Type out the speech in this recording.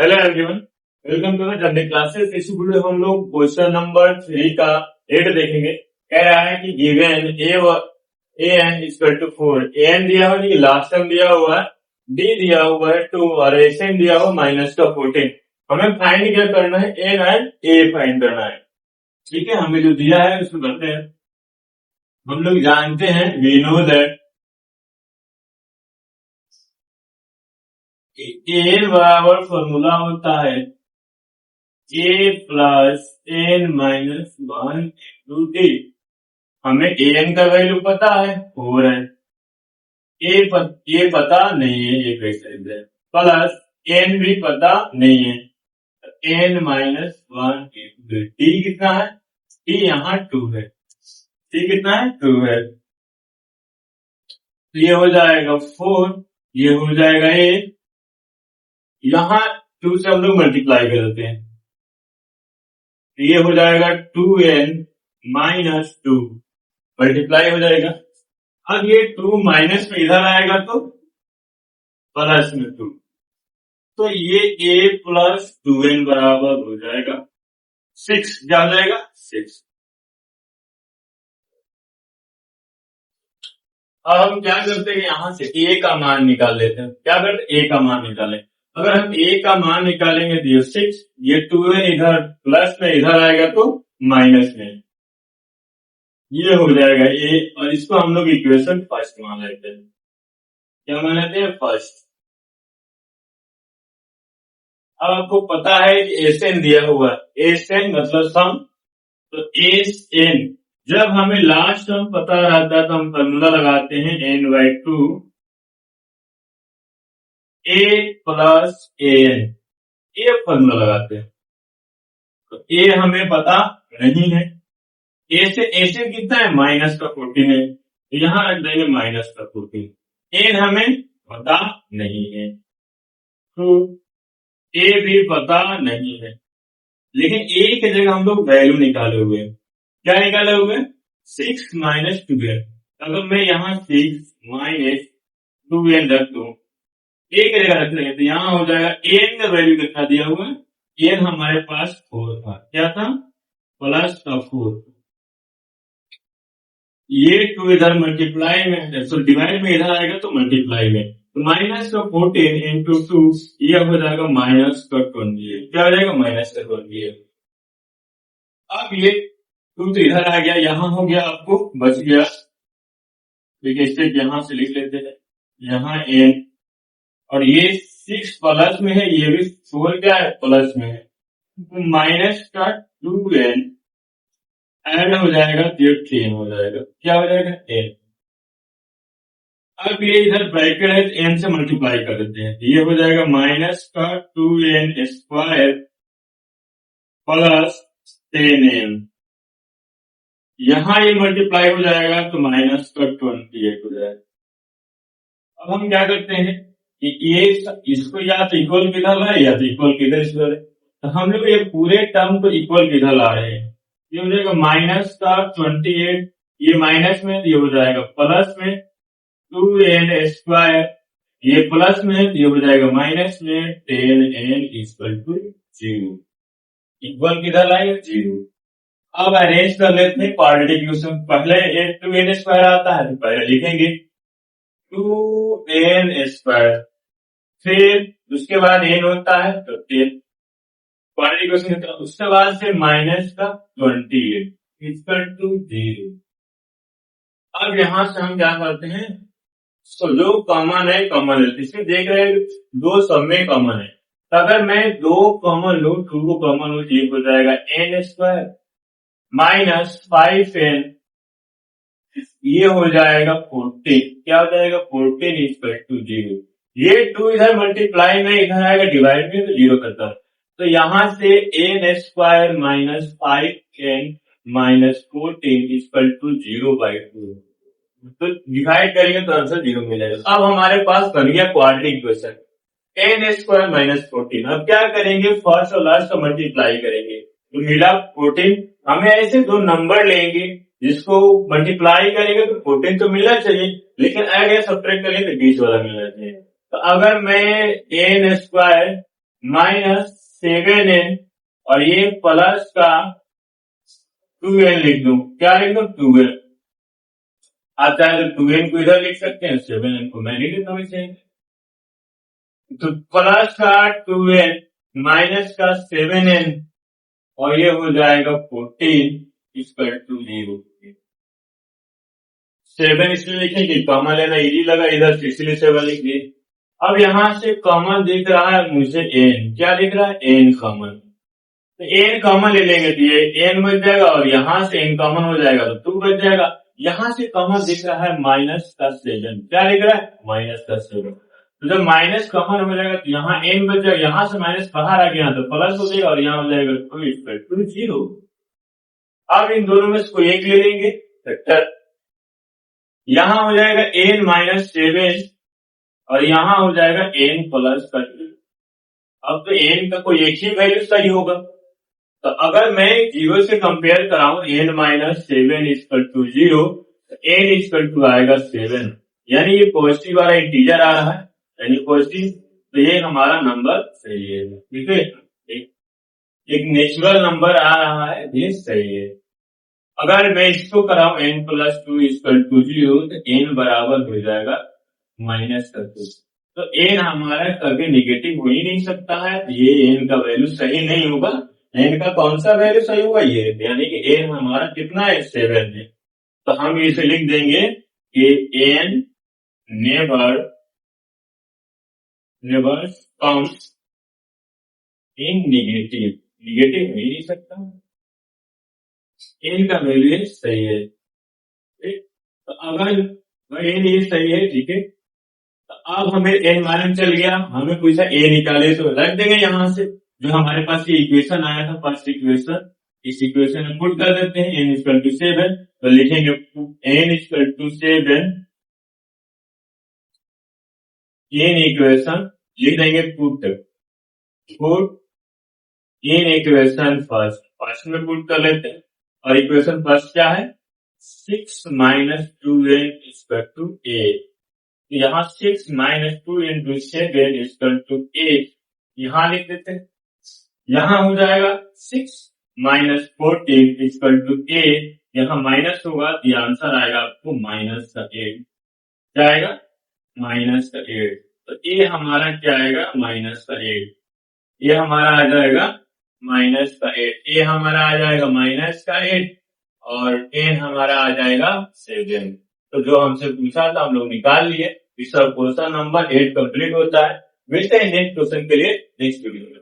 Hello everyone, welcome to the general classes. इस video में हम लोग क्वेश्चन नंबर 3 का 8 देखेंगे। कह रहा है कि given A N equal to 4, A N दिया हुआ है, लास्ट टर्म दिया हुआ है, डी दिया हुआ है 2 और एस एन दिया हुआ माइनस का 14। हमें फाइंड क्या करना है, एन एंड ए फाइंड करना है। ठीक है, हमें जो दिया है उसको करते हैं। हम लोग जानते हैं वी नो दैट ए बराबर फॉर्मूला होता है A plus N minus 1 into D. हमें ए एन का वैल्यू पता है 4 है, ए पता नहीं है, ये कैसे है, प्लस एन भी पता नहीं है, एन माइनस 1 इंटू डी कितना है, डी यहाँ 2 है, डी कितना है 2 है। तो ये हो जाएगा 4, ये हो जाएगा 8, यहाँ 2 से हम लोग मल्टीप्लाई कर देते हैं, ये हो जाएगा 2n माइनस 2 मल्टीप्लाई हो जाएगा। अब ये 2 माइनस में इधर आएगा तो प्लस में 2, तो ये a प्लस 2n बराबर हो जाएगा 6, क्या हो जाएगा 6। अब हम क्या करते हैं, यहां से a का मान निकाल लेते हैं। क्या करते हैं, a का मान निकालें। अगर हम a का मान निकालेंगे तो ये 6, ये 2n इधर प्लस में इधर आएगा तो माइनस में, ये हो जाएगा a, और इसको हम लोग इक्वेशन फर्स्ट मान लेते हैं। क्या मान लेते हैं, फर्स्ट। अब आपको पता है कि एस एन दिया हुआ है, एस एन मतलब सम, तो एस एन जब हमें लास्ट टर्म पता रहता है तो हम फॉर्मूला लगाते हैं n/2 a प्लस एन, ये फॉर्मूला लगाते हैं। तो ए हमें पता नहीं है, ए से कितना है माइनस का 14 है, तो यहां रख देंगे माइनस का 14। एन हमें पता नहीं है, तो ए भी पता नहीं है, लेकिन ए की जगह हम लोग वैल्यू निकाले हुए हैं। क्या निकाले हुए, 6 माइनस 2n। अगर मैं यहाँ 6 माइनस 2n रख दूं, ए की जगह रख लेंगे तो यहाँ हो जाएगा एन का वैल्यू कितना दिया हुआ है, एन हमारे पास 4 था, क्या था, प्लस का 4। ये 2 इधर मल्टीप्लाई में, सो डिवाइड में इधर आएगा तो मल्टीप्लाई में, तो माइनस का 14 इंटू 2, ये हो जाएगा माइनस का 28। क्या हो जाएगा, माइनस का 28। अब ये 2 तो इधर आ गया, यहां हो गया, आपको बच गया। देखिए स्टेप यहां से लिख लेते हैं, यहाँ एन, और ये 6 प्लस में है, ये भी 4 क्या है, प्लस में है, तो माइनस का 2n ऐड हो जाएगा, 10 हो जाएगा। क्या हो जाएगा, 10। अब ये इधर ब्रैकेट है तो n से मल्टीप्लाई कर देते हैं, ये हो जाएगा माइनस का 2n स्क्वायर प्लस 10n, यहां ये मल्टीप्लाई हो जाएगा तो माइनस का 28 हो जाएगा। अब हम क्या करते हैं कि ये इसको या तो इक्वल किधर लाए या तो इक्वल किधर इसको, तो हम लोग ये पूरे टर्म को इक्वल किधर ला रहे हैं, ये हो जाएगा माइनस का 28, ये माइनस में, ये हो जाएगा प्लस में 2n स्क्वायर, ये प्लस में, ये हो जाएगा माइनस में 10n इक्वल टू 0। इक्वल किधर लाए, 0। अब अरेंज कर लेते हैं क्वाड्रेटिक। पहले 2n स्क्वायर आता है तो पहले लिखेंगे 2n स्क्वायर, फिर उसके बाद n होता है तो 10 क्वाड्रेटिक, उसके बाद से माइनस का 28 इक्वल टू 0। अब यहां से हम क्या करते हैं, तो जो कॉमन है कॉमन लेते, इसमें देख रहे हैं 2 सब में कॉमन है, तो अगर मैं 2 कॉमन लू, 2 को कॉमन लू, ये हो जाएगा n स्क्वायर माइनस 5n, ये हो जाएगा 14। क्या हो जाएगा, 14 इक्वल टू 0। ये 2 इधर मल्टीप्लाई में इधर आएगा डिवाइड में तो 0 करता है, तो यहां से n square minus 5n minus 14 equal to 0/2, तो डिवाइड करेंगे तो आंसर 0 मिलेगा। अब हमारे पास बन गया quadratic equation, n square minus 14। अब क्या करेंगे, फर्स्ट और लास्ट का मल्टीप्लाई करेंगे तो मिला 14। हमें ऐसे 2 नंबर लेंगे जिसको मल्टीप्लाई करेंगे तो 14 तो मिलना चाहिए, लेकिन ऐड या सब्ट्रैक्ट करेंगे तो 20 वाला मिलना चाहिए। तो अगर मैं n स्क्वायर -7n और ये प्लस का 2n लिख दूं। क्या लिख दूं? 2n। आप चाहे तो 2n को इधर लिख सकते हैं, 7n को मैं लिख देता हूँ इसे। तो प्लस का 2n माइनस का 7n और ये हो जाएगा 14 इक्वल टू 0। 7 इसलिए लिखे कि कॉमन लेना इजी लगा इधर से, इसलिए 7 लिख दिए। अब यहां से कॉमन दिख रहा है मुझे n। क्या दिख रहा है? n common. तो n कॉमन ले लेंगे तो ये n बच जाएगा और यहां से n कॉमन हो जाएगा तो 2 बच जाएगा। यहां से कॉमन दिख रहा है -7। क्या दिख रहा है? -7। तो जब माइनस कॉमन हो जाएगा तो यहाँ n बच जाएगा, यहां से माइनस बाहर आ गया तो प्लस हो जाएगा और यहाँ हो जाएगा 2 इक्वल टू 0। अब इन दोनों में से कोई एक ले लेंगे फैक्टर। यहाँ हो जाएगा n - 7 और यहाँ हो जाएगा n प्लस का 2। अब तो n का कोई एक ही वैल्यू सही होगा। तो अगर मैं 0 से कंपेयर कराऊं n - 7 इक्वल टू 0 तो n इक्वल टू आएगा 7, यानी ये पॉजिटिव वाला इंटीजर आ रहा है, यानी पॉजिटिव। तो ये हमारा नंबर सही है। ठीक है, एक नेचुरल नंबर आ रहा है, ये सही है। अगर मैं इसको कराऊं n प्लस 2 इक्वल टू 0 तो n बराबर हो जाएगा -2। तो n हमारा कभी निगेटिव हो ही नहीं सकता है, ये n का वैल्यू सही नहीं होगा। n का कौन सा वैल्यू सही होगा? ये, यानी कि n हमारा कितना है? 7 है। तो हम इसे लिख देंगे कि n never comes in negative. Negative हो ही नहीं सकता, n का वैल्यू सही है। तो अगर n ये सही है, ठीक है, अब हमें n मालूम चल गया, हमें पूछा a निकाले तो रख देंगे यहां से जो हमारे पास ये इक्वेशन आया था, फर्स्ट इक्वेशन, इस इक्वेशन में पुट कर देते हैं n इक्वल टू 7। तो लिखेंगे n equal to 7, in equation लिख देंगे पुट इन इक्वेशन फर्स्ट में पुट कर लेते हैं। और इक्वेशन फर्स्ट क्या है? 6 - 2n इक्वल टू 8। यहाँ 6 - 2 into 7 इक्वल टू 8 यहाँ लिख देते हैं। यहाँ हो जाएगा 6 - 14 इक्वल टू 8, यहाँ माइनस होगा तो ये आंसर आएगा आपको -8। क्या आएगा? -8। तो ये हमारा क्या आएगा? -8। ये हमारा आ जाएगा -8। ये हमारा आ जाएगा -8 और n हमारा आ जाएगा 7। तो जो हमसे पूछा था हम लोग निकाल लिए। इसका क्वेश्चन नंबर 8 कंप्लीट होता है। मिलते हैं नेक्स्ट क्वेश्चन के लिए नेक्स्ट वीडियो में।